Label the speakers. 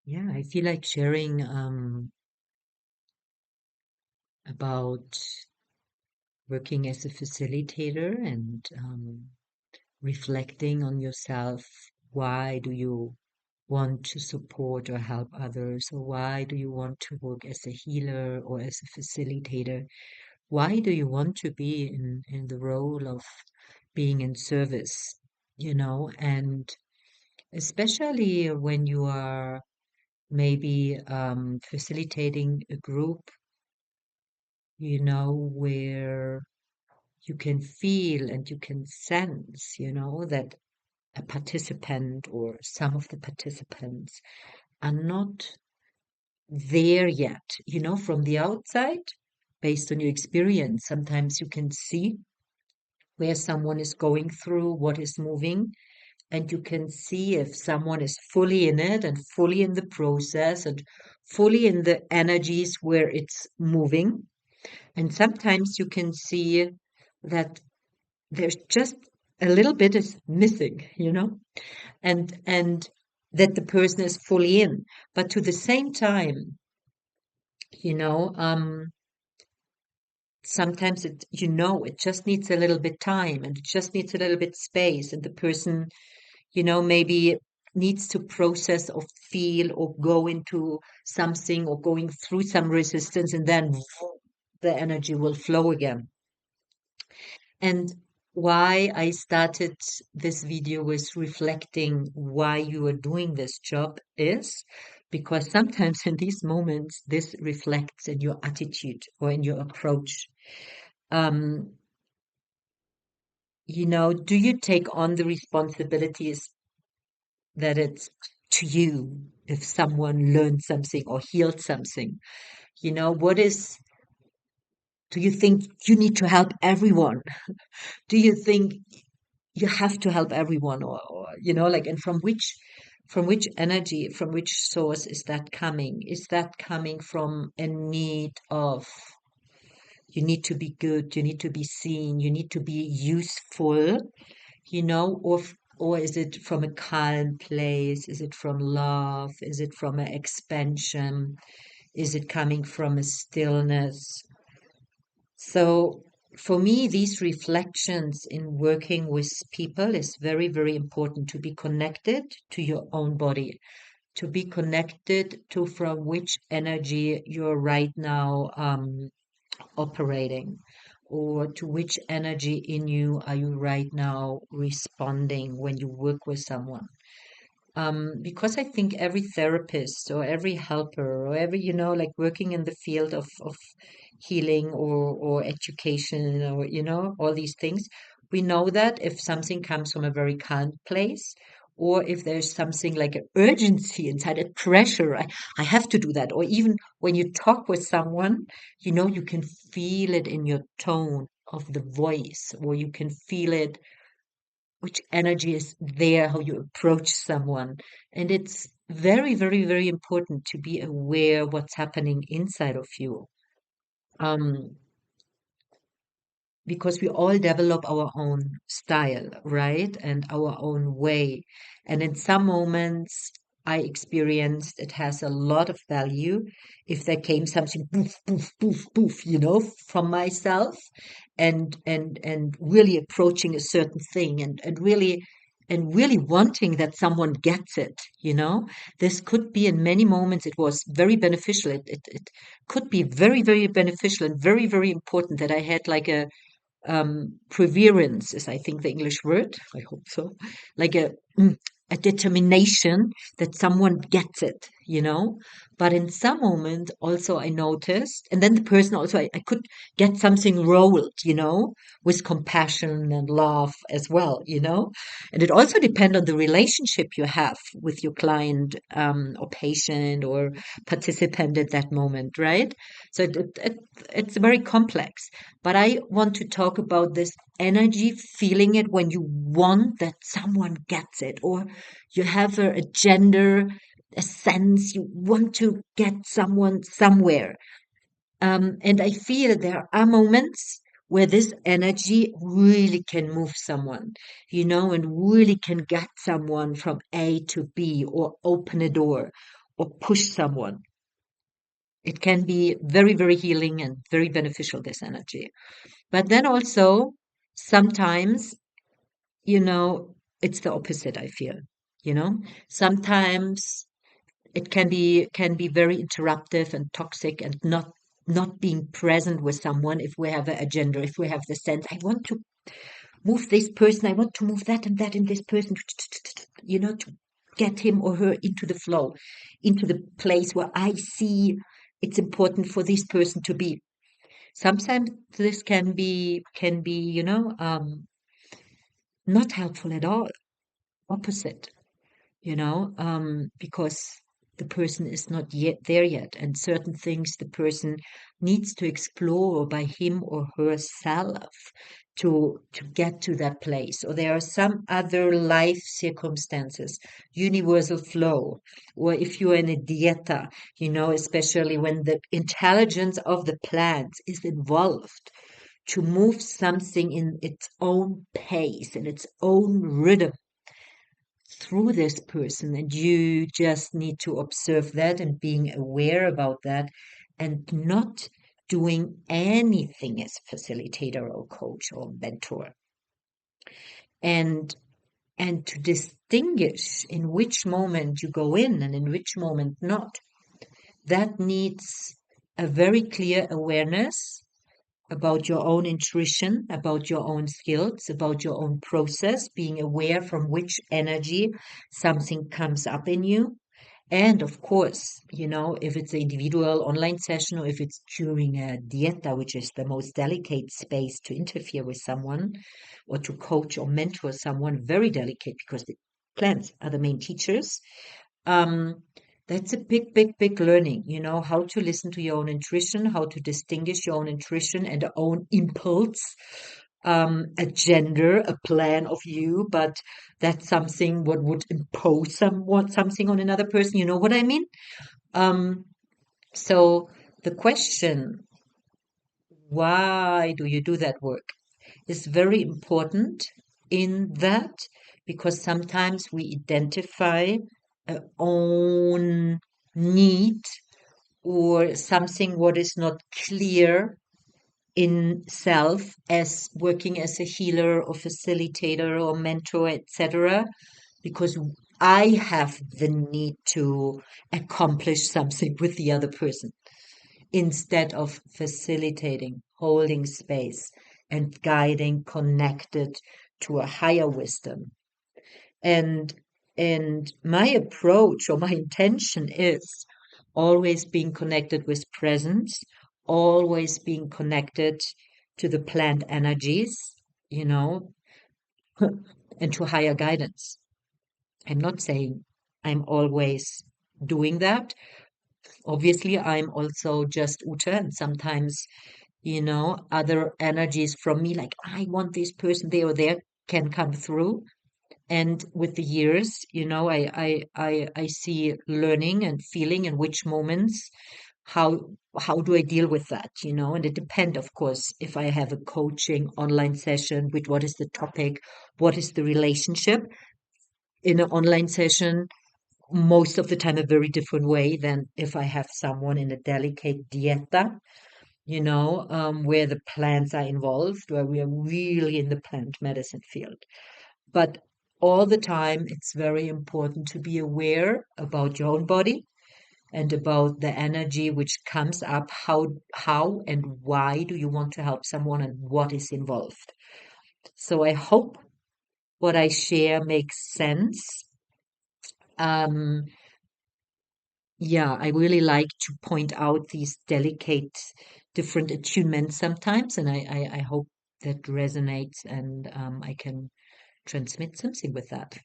Speaker 1: Yeah, I feel like sharing about working as a facilitator and reflecting on yourself. Why do you want to support or help others? Or why do you want to work as a healer or as a facilitator? Why do you want to be in the role of being in service? And especially when you are maybe facilitating a group, where you can feel and you can sense, that a participant or some of the participants are not there yet, from the outside, based on your experience. Sometimes you can see where someone is going through, what is moving, and you can see if someone is fully in it and fully in the process and fully in the energies where it's moving. And sometimes you can see that there's just a little bit is missing, and that the person is fully in. But to the same time, you know, um, sometimes it just needs a little bit time and it just needs a little bit space, and the person, maybe needs to process or feel or go into something or going through some resistance, and then the energy will flow again. And why I started this video with reflecting why you are doing this job is because sometimes in these moments, this reflects in your attitude or in your approach. Um, do you take on the responsibilities that it's to you if someone learned something or healed something? Do you think you need to help everyone? Do you think you have to help everyone, or like, and from which energy, from which source is that coming? Is that coming from a need of, you need to be good, you need to be seen, you need to be useful, or is it from a calm place? Is it from love? Is it from an expansion? Is it coming from a stillness? So for me, these reflections in working with people is very, very important to be connected to your own body, to be connected to from which energy you're right now operating, or to which energy in you are you right now responding when you work with someone. Because I think every therapist or every helper or every, like working in the field of healing or education or, all these things, we know that if something comes from a very calm place, or if there's something like an urgency inside, a pressure, I have to do that. Or even when you talk with someone, you can feel it in your tone of the voice, or you can feel it which energy is there, how you approach someone. And it's very, very, very important to be aware what's happening inside of you. Um, because we all develop our own style, right? And our own way. And in some moments, I experienced it has a lot of value if there came something poof, poof, poof, poof, from myself, and really approaching a certain thing, and really wanting that someone gets it, This could be in many moments, it was very beneficial. It could be very, very beneficial and very, very important that I had like perseverance is, I think, the English word. I hope so. Like a determination that someone gets it, But in some moment, also I noticed, and then the person also, I could get something rolled, with compassion and love as well, And it also depends on the relationship you have with your client, or patient or participant at that moment, right? So it's very complex. But I want to talk about this energy, feeling it when you want that someone gets it, or you have a agenda, a sense you want to get someone somewhere. And I feel there are moments where this energy really can move someone, and really can get someone from A to B, or open a door, or push someone. It can be very, very healing and very beneficial, this energy. But then also, sometimes, you know, it's the opposite, I feel, you know. Sometimes it can be very interruptive and toxic and not being present with someone if we have an agenda, if we have the sense, I want to move this person, I want to move that and that in this person, to get him or her into the flow, into the place where I see it's important for this person to be. Sometimes this can be, not helpful at all, opposite, because the person is not yet there yet, and certain things the person needs to explore by him or herself to get to that place. Or there are some other life circumstances, universal flow, or if you're in a dieta, especially when the intelligence of the plant is involved to move something in its own pace, in its own rhythm through this person, and you just need to observe that and being aware about that and not doing anything as facilitator or coach or mentor, and to distinguish in which moment you go in and in which moment not. That needs a very clear awareness about your own intuition, about your own skills, about your own process, being aware from which energy something comes up in you. And of course, if it's an individual online session or if it's during a dieta, which is the most delicate space to interfere with someone or to coach or mentor someone, very delicate because the plants are the main teachers. um, that's a big, big, big learning, how to listen to your own intuition, how to distinguish your own intuition and your own impulse, a gender, a plan of you, but that's something what would impose something on another person. You know what I mean? Um, so the question, why do you do that work, is very important in that, because sometimes we identify a own need or something what is not clear in self as working as a healer or facilitator or mentor, etc., because I have the need to accomplish something with the other person instead of facilitating, holding space, and guiding, connected to a higher wisdom. And my approach or my intention is always being connected with presence, always being connected to the plant energies, you know, and to higher guidance. I'm not saying I'm always doing that. Obviously, I'm also just Uta, and sometimes, other energies from me, like I want this person there or there, can come through. And with the years, I see learning and feeling in which moments, how do I deal with that, and it depends, of course, if I have a coaching online session with what is the topic, what is the relationship in an online session, most of the time a very different way than if I have someone in a delicate dieta, where the plants are involved, where we are really in the plant medicine field. But all the time, it's very important to be aware about your own body and about the energy which comes up. How and why do you want to help someone, and what is involved? So I hope what I share makes sense. Um, yeah, I really like to point out these delicate, different attunements sometimes, and I hope that resonates, and I can transmit something with that.